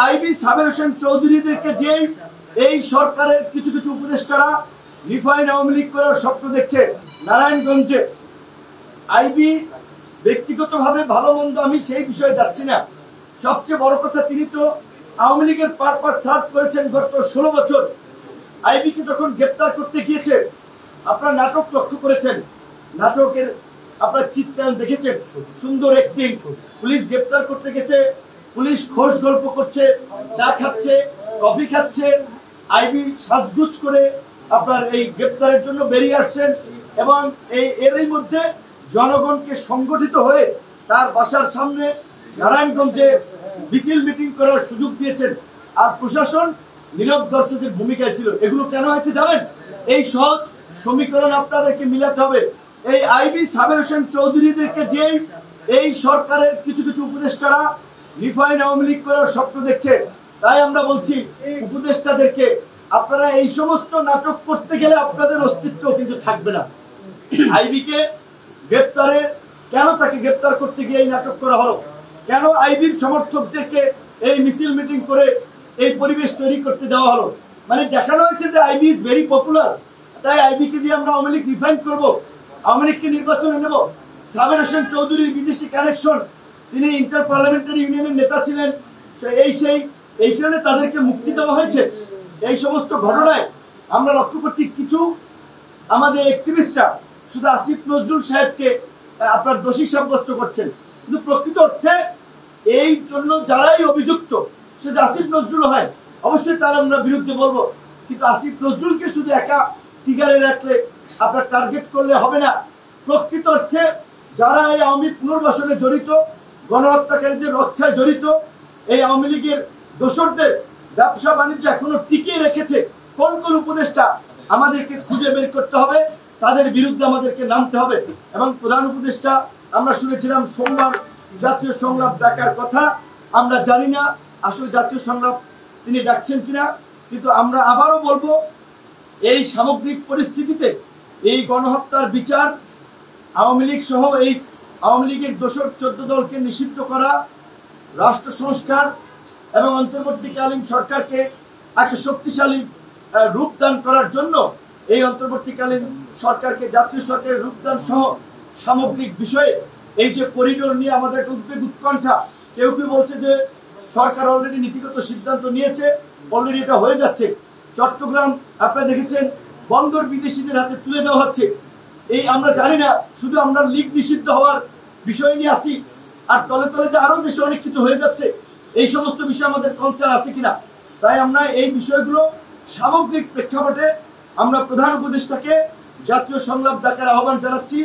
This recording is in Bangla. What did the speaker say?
আইবি সাবের হোসেন চৌধুরীদেরকে দিয়েই এই সরকারের কিছু কিছু উপদেষ্টারা রিফাইন আওয়ামী লীগ করার স্বপ্ন দেখছে নারায়ণগঞ্জে। আইবি ব্যক্তিগতভাবে ভালো মন্দ আমি সেই বিষয়ে যাচ্ছি না। সবচেয়ে বড় কথা, তিনি তো আওয়ামী লীগের পারপাস সার্ভ করেছেন গত 16 বছর। আইবিকে যখন গ্রেপ্তার করতে গিয়েছে, আপনারা নাটক লক্ষ্য করেছেন, নাটকের আপনার চিত্রায়ন দেখেছেন, সুন্দর অ্যাক্টিং। পুলিশ গ্রেপ্তার করতে গেছে, পুলিশ খোশ গল্প করছে, চা খাচ্ছে, কফি খাচ্ছে, আইবি সাজগুজ করে আপনার এই গ্রেপ্তারের জন্য বেরিয়ে আসছেন এবং এরই মধ্যে জনগণকে সংগঠিত হয়ে তার বাসার সামনে নারায়ণগঞ্জে মিছিল মিটিং করার সুযোগ দিয়েছেন। আর প্রশাসন নীরব দর্শকের ভূমিকায় ছিল। এগুলো কেন হয়েছে জানেন? এই সহজ সমীকরণ আপনাদেরকে মিলাতে হবে। এই আইবি সাবের হোসেন চৌধুরীদেরকে দিয়েই এই সরকারের কিছু কিছু উপদেষ্টারা রিফাইন আওয়ামী লীগ করার স্বপ্ন দেখছে। তাই আমরা বলছি উপদেষ্টাদেরকে, আপনারা এই সমস্ত নাটক করতে গেলে আপনাদের অস্তিত্ব কিন্তু থাকবে না। আইবিকে গ্রেপ্তারে কেন তাকে গ্রেপ্তার করতে গিয়ে এই নাটক করা হলো? কেন আইবির সমর্থকদেরকে এই মিছিল মিটিং করে এই পরিবেশ তৈরি করতে দেওয়া হলো? মানে দেখানো হয়েছে যে আইবি ইজ ভেরি পপুলার, তাই আইবিকে দিয়ে আমরা আওয়ামী লীগ রিফাইন করবো, আওয়ামী লীগকে নির্বাচনে নেব। সাবের হোসেন চৌধুরীর বিদেশি কানেকশন, তিনি ইন্টার পার্লামেন্টারি ইউনিয়নের নেতা ছিলেন, এই কারণে তাদেরকে মুক্তি দেওয়া হয়েছে। এই সমস্ত ঘটনায় আমরা লক্ষ্য করছি কিছু আমাদের অ্যাক্টিভিস্টরা শুধু আসিফ নজরুল সাহেবকে আপনার দোষী সাব্যস্ত করছেন, কিন্তু প্রকৃত অর্থে এই জন্য যারাই অভিযুক্ত, সেটা আসিফ নজরুল হয়, অবশ্যই তার আমরা বিরুদ্ধে বলবো, কিন্তু আসিফ নজরুলকে শুধু একা টিকারে রাখলে আপনার টার্গেট করলে হবে না। প্রকৃত অর্থে যারা এই আওয়ামী পুনর্বাসনে জড়িত, গণহত্যাকারীদের রক্ষায় জড়িত, এই আওয়ামী লীগের দোসরদের ব্যবসা বাণিজ্য এখনো টিকিয়ে রেখেছে, কোন কোন উপদেষ্টা আমাদেরকে খুঁজে বের করতে হবে, তাদের বিরুদ্ধে আমাদেরকে নামতে হবে। এবং প্রধান উপদেষ্টা আমরা শুনেছিলাম সোমবার জাতীয় সংলাপ ডাকার কথা। আমরা জানি না আসলে জাতীয় সংলাপ তিনি ডাকছেন কিনা, কিন্তু আমরা আবারও বলবো, এই সামগ্রিক পরিস্থিতিতে এই গণহত্যার বিচার, আওয়ামী লীগ সহ এই আওয়ামী লীগের দোসর 14 দলকে নিষিদ্ধ করা, রাষ্ট্র সংস্কার এবং অন্তর্বর্তীকালীন সরকারকে একটা শক্তিশালী রূপদান করার জন্য এই অন্তর্বর্তীকালীন সরকারকে জাতীয় সরকারের রূপদান সহ সামগ্রিক বিষয়ে এই যে করিডোর নিয়ে আমাদের একটা উদ্বেগ উৎকণ্ঠা। কেউ কেউ বলছে যে সরকার অলরেডি নীতিগত সিদ্ধান্ত নিয়েছে, অলরেডি এটা হয়ে যাচ্ছে। চট্টগ্রাম আপনারা দেখেছেন বন্দর বিদেশিদের হাতে তুলে দেওয়া হচ্ছে। এই আমরা জানি না শুধু আমরা লীগ নিষিদ্ধ হওয়ার বিষয় নিয়ে আছি, আর তলে তলে যে আরো দেশে অনেক কিছু হয়ে যাচ্ছে, এই সমস্ত বিষয় আমাদের কনসার্ন আছে কিনা। তাই আমরা এই বিষয়গুলো সামগ্রিক প্রেক্ষাপটে আমরা প্রধান উপদেষ্টাকে জাতীয় সংলাপ ডাকার আহ্বান জানাচ্ছি।